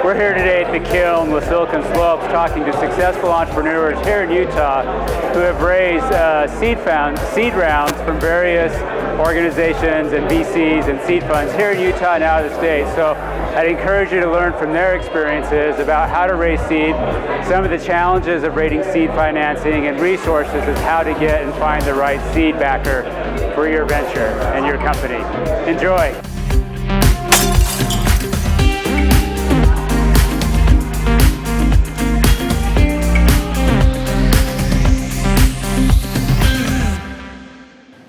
We're here today at the Kiln with Silicon Slopes talking to successful entrepreneurs here in Utah who have raised seed rounds from various organizations and VCs and seed funds here in Utah and out of the state. So I'd encourage you to learn from their experiences about how to raise seed, some of the challenges of raising seed financing, and resources as how to get and find the right seed backer for your venture and your company. Enjoy.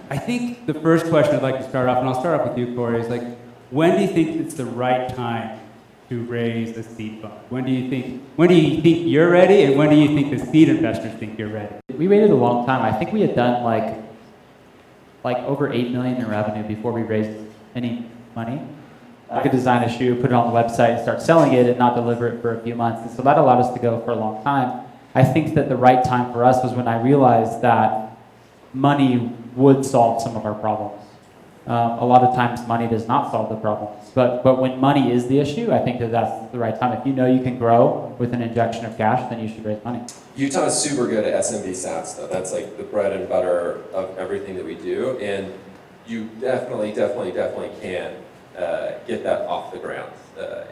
I think the first question I'd like to start off, and I'll start off with you, Kory, is like, when do you think it's the right time to raise a seed fund? When do you think you're ready, and when do you think the seed investors think you're ready? We waited a long time. I think we had done like over $8 million in revenue before we raised any money. I could design a shoe, put it on the website, and start selling it and not deliver it for a few months. And so that allowed us to go for a long time. I think that the right time for us was when I realized that money would solve some of our problems. A lot of times money does not solve the problems, but when money is the issue, I think that's the right time. If you know you can grow with an injection of cash, then you should raise money. Utah is super good at SMB SaaS though. That's like the bread and butter of everything that we do, and you definitely can get that off the ground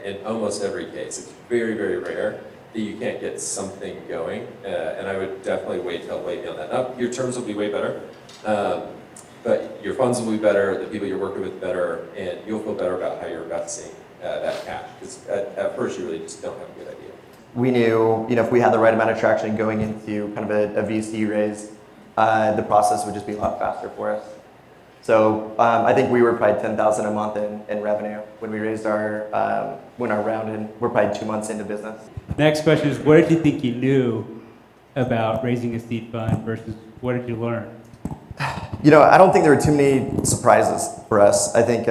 in almost every case. It's very, very rare that you can't get something going, and I would definitely wait on that. Now, your terms will be way better, but your funds will be better, the people you're working with better, and you'll feel better about how you're investing that cash. Because at first you really just don't have a good idea. We knew, if we had the right amount of traction going into kind of a VC raise, the process would just be a lot faster for us. So I think we were probably $10,000 a month in revenue when we raised our round, and we're probably 2 months into business. Next question is, what did you think you knew about raising a seed fund versus what did you learn? I don't think there were too many surprises for us. I think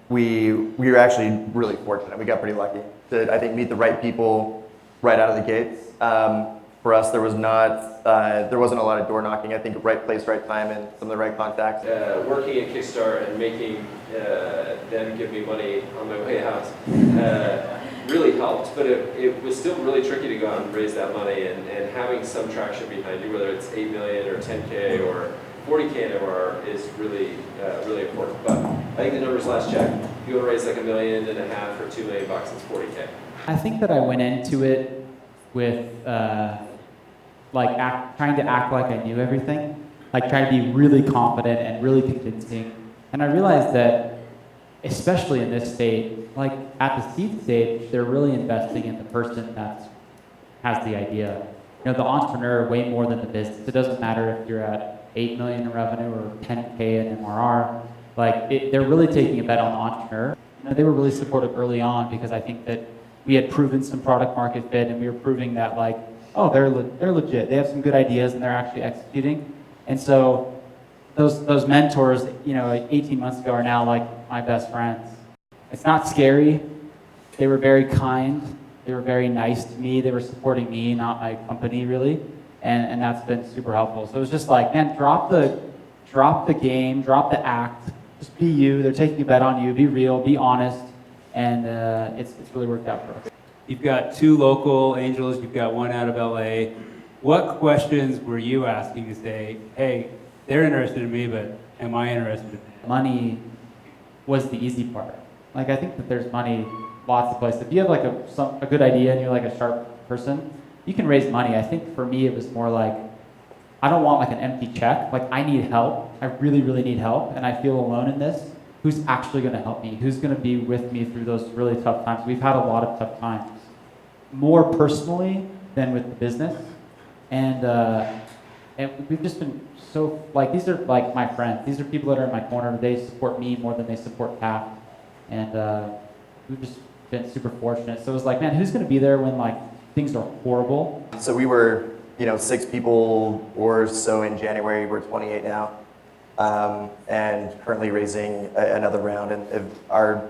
we were actually really fortunate. We got pretty lucky to, I think, meet the right people right out of the gates. For us, there wasn't a lot of door knocking. I think right place, right time, and some of the right contacts. Working at Kickstarter and making them give me money on my way out really helped, but it was still really tricky to go out and raise that money, and having some traction behind you, whether it's 8 million or 10K or 40K in MRR is really important. But I think the numbers last check, if you want to raise like $1.5 million or $2 million, it's 40K. I think that I went into it with trying to act like I knew everything, like trying to be really confident and really convincing. And I realized that, especially in this state, like at the seed stage, they're really investing in the person that has the idea. The entrepreneur way more than the business. It doesn't matter if you're at 8 million in revenue or 10K in MRR. They're really taking a bet on the entrepreneur. They were really supportive early on because I think that we had proven some product market fit, and we were proving that they're legit. They have some good ideas and they're actually executing. And so those mentors, 18 months ago are now like my best friends. It's not scary. They were very kind. They were very nice to me. They were supporting me, not my company, really. And that's been super helpful. So it was just like, man, drop the game, drop the act. Just be you. They're taking a bet on you. Be real. Be honest. And it's really worked out for us. You've got 2 local angels. You've got 1 out of LA. What questions were you asking to say, hey, they're interested in me, but am I interested in them? Money was the easy part. I think that there's money lots of places. If you have a good idea and you're like a sharp person, you can raise money. I think for me it was more like, I don't want an empty check. I need help. I really, really need help, and I feel alone in this. Who's actually going to help me? Who's going to be with me through those really tough times? We've had a lot of tough times, more personally than with the business, and we've just been so these are my friends. These are people that are in my corner. They support me more than they support Taft, and we've just been super fortunate. So it was man, who's going to be there when things are horrible? So we were 6 people or so in January. We're 28 now. And currently raising another round, and our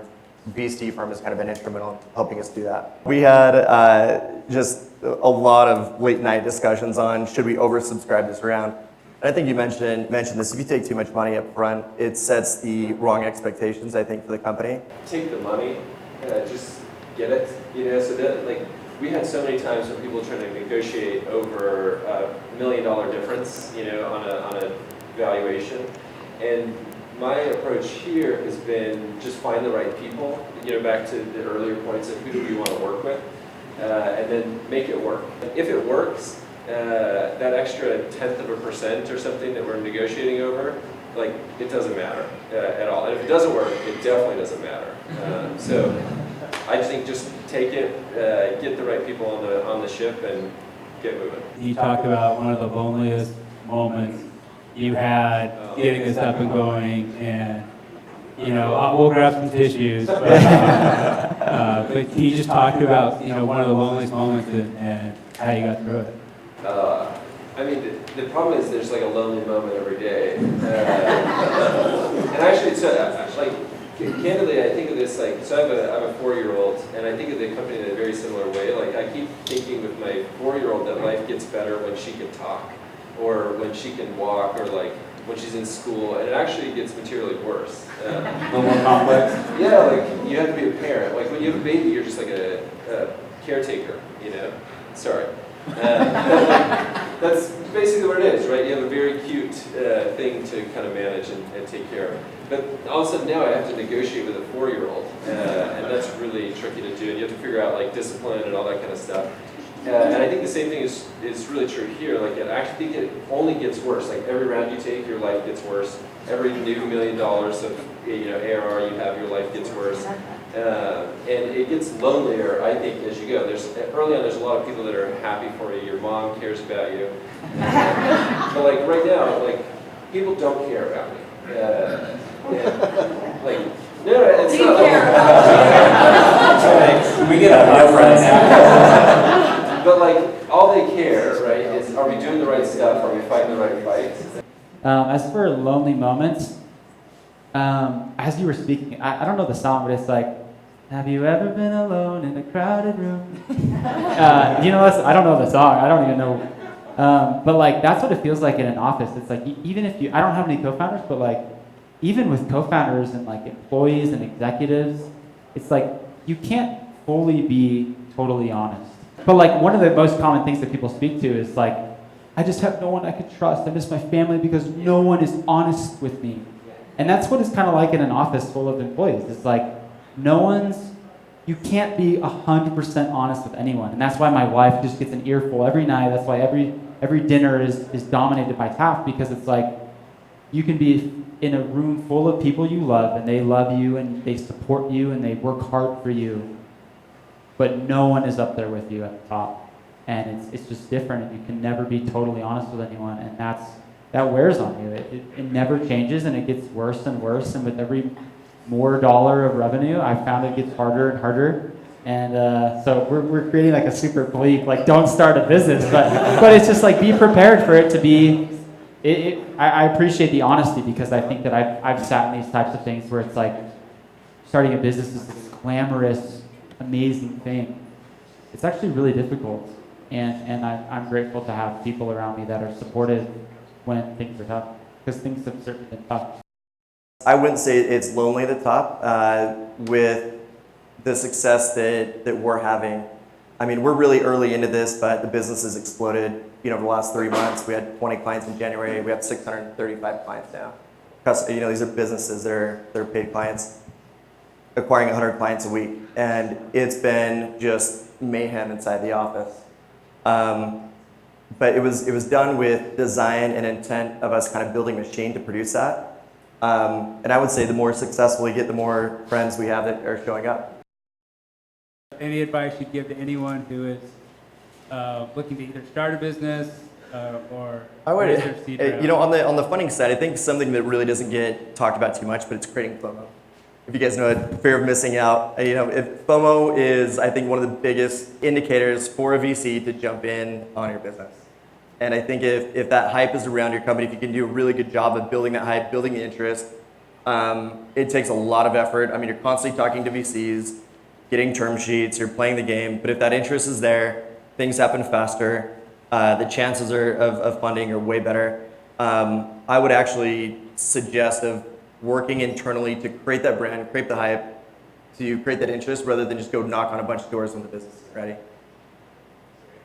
VC firm has kind of been instrumental in helping us do that. We had just a lot of late night discussions on should we oversubscribe this round. And I think you mentioned this, if you take too much money up front, it sets the wrong expectations, I think, for the company. Take the money, just get it, you know, so that, like, we had so many times when people were trying to negotiate over $1 million difference, you know, on a valuation. And my approach here has been just find the right people, you know, back to the earlier points of who do we want to work with, and then make it work. If it works, that extra 1/10% or something that we're negotiating over, like, it doesn't matter at all. And if it doesn't work, it definitely doesn't matter. So I just think just take it, get the right people on the ship, and get moving. You talked about one of the loneliest moments you had getting this up and going, and you know, we'll grab some tissues. But can you just talk about, you know, one of the loneliest moments and how you got through it? I mean, the problem is there's like a lonely moment every day. And actually, so like, candidly, I think of this like, so I'm a 4-year-old, and I think of the company in a very similar way. Like, I keep thinking with my 4-year-old that life gets better when she can talk, or when she can walk, or like when she's in school, and it actually gets materially worse. A little more complex? Yeah, like you have to be a parent. Like when you have a baby, you're just like a caretaker, you know? Sorry. That's basically what it is, right? You have a very cute thing to kind of manage and take care of. But all of a sudden now I have to negotiate with a 4-year-old, and that's really tricky to do. And you have to figure out like discipline and all that kind of stuff. And I think the same thing is really true here. Like, I actually think it only gets worse. Like every round you take, your life gets worse. Every new $1 million of, you know, ARR you have, your life gets worse. And it gets lonelier, I think, as you go. Early on, there's a lot of people that are happy for you. Your mom cares about you. But like right now, like people don't care about me. Like, no, it's not. Can we get a real friends? But like, all they care, right, is are we doing the right stuff? Are we fighting the right fights? As for lonely moments, as you were speaking, I don't know the song, but it's like, have you ever been alone in a crowded room? You know, I don't know the song. I don't even know. But like, that's what it feels like in an office. It's like, even if I don't have any co-founders, but like, even with co-founders and like employees and executives, it's like, you can't fully be totally honest. But like, one of the most common things that people speak to is like, I just have no one I can trust. I miss my family because no one is honest with me. And that's what it's kind of like in an office full of employees. It's like, you can't be 100% honest with anyone. And that's why my wife just gets an earful every night. That's why every dinner is dominated by Taft, because it's like, you can be in a room full of people you love, and they love you, and they support you, and they work hard for you, but no one is up there with you at the top. And it's just different, and you can never be totally honest with anyone, and that wears on you. It never changes, and it gets worse and worse, and with every more dollar of revenue, I found it gets harder and harder. And so we're creating like a super bleak, like, don't start a business, but it's just like, be prepared for it to be. I appreciate the honesty, because I think that I've sat in these types of things where it's like, starting a business is this glamorous, amazing thing. It's actually really difficult, and I'm grateful to have people around me that are supportive when things are tough, because things have certainly been tough. I wouldn't say it's lonely at the top with the success that we're having. I mean, we're really early into this, but the business has exploded. You know, over the last 3 months, we had 20 clients in January. We have 635 clients now. You know, these are businesses that are paid clients, acquiring 100 clients a week, and it's been just mayhem inside the office. But it was done with design and intent of us kind of building a machine to produce that. And I would say the more successful we get, the more friends we have that are showing up. Any advice you'd give to anyone who is looking to either start a business or raise their seed round? You know, on the funding side, I think something that really doesn't get talked about too much, but it's creating FOMO. If you guys know it, fear of missing out. You know, FOMO is, I think, one of the biggest indicators for a VC to jump in on your business. And I think if that hype is around your company, if you can do a really good job of building that hype, building the interest, it takes a lot of effort. I mean, you're constantly talking to VCs, getting term sheets, you're playing the game, but if that interest is there, things happen faster, the chances of funding are way better. I would actually suggest of working internally to create that brand, create the hype, to create that interest rather than just go knock on a bunch of doors when the business is ready.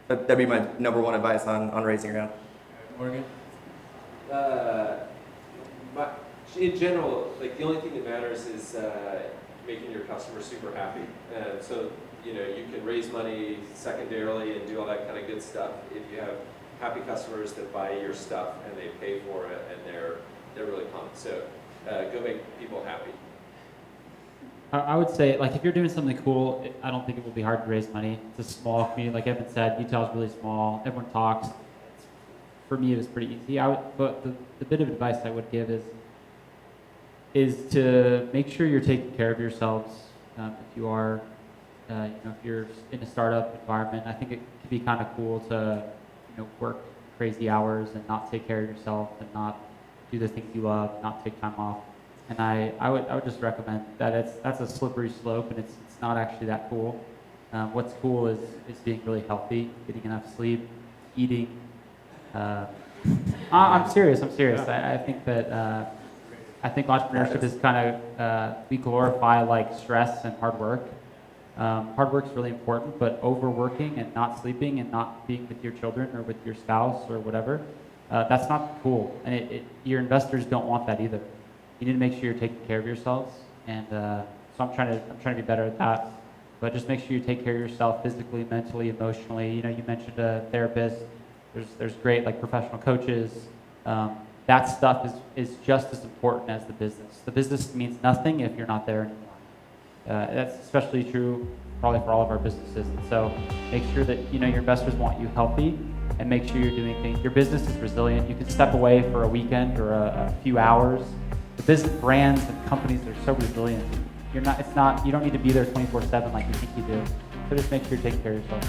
That'd be my number one advice on raising a round. Morgan? In general, like the only thing that matters is making your customers super happy. And so, you know, you can raise money secondarily and do all that kind of good stuff if you have happy customers that buy your stuff and they pay for it and they're really pumped. So go make people happy. I would say, like, if you're doing something cool, I don't think it will be hard to raise money. It's a small community, like Evan said. Utah's really small. Everyone talks. For me, it was pretty easy. But the bit of advice I would give is to make sure you're taking care of yourselves. If you are, if you're in a startup environment, I think it can be kind of cool to, work crazy hours and not take care of yourself and not do the things you love, not take time off. And I would just recommend that that's a slippery slope, and it's not actually that cool. What's cool is being really healthy, getting enough sleep, eating. I'm serious. I think that I think entrepreneurship is kind of we glorify like stress and hard work. Hard work is really important, but overworking and not sleeping and not being with your children or with your spouse or whatever, that's not cool. And your investors don't want that either. You need to make sure you're taking care of yourselves, and so I'm trying to be better at that. But just make sure you take care of yourself physically, mentally, emotionally. You mentioned a therapist. There's great like professional coaches. That stuff is just as important as the business. The business means nothing if you're not there anymore. That's especially true probably for all of our businesses. And so make sure that your investors want you healthy, and make sure you're doing things. Your business is resilient. You can step away for a weekend or a few hours. The business brands and companies are so resilient. You don't need to be there 24/7 like you think you do. So just make sure you're taking care of yourself.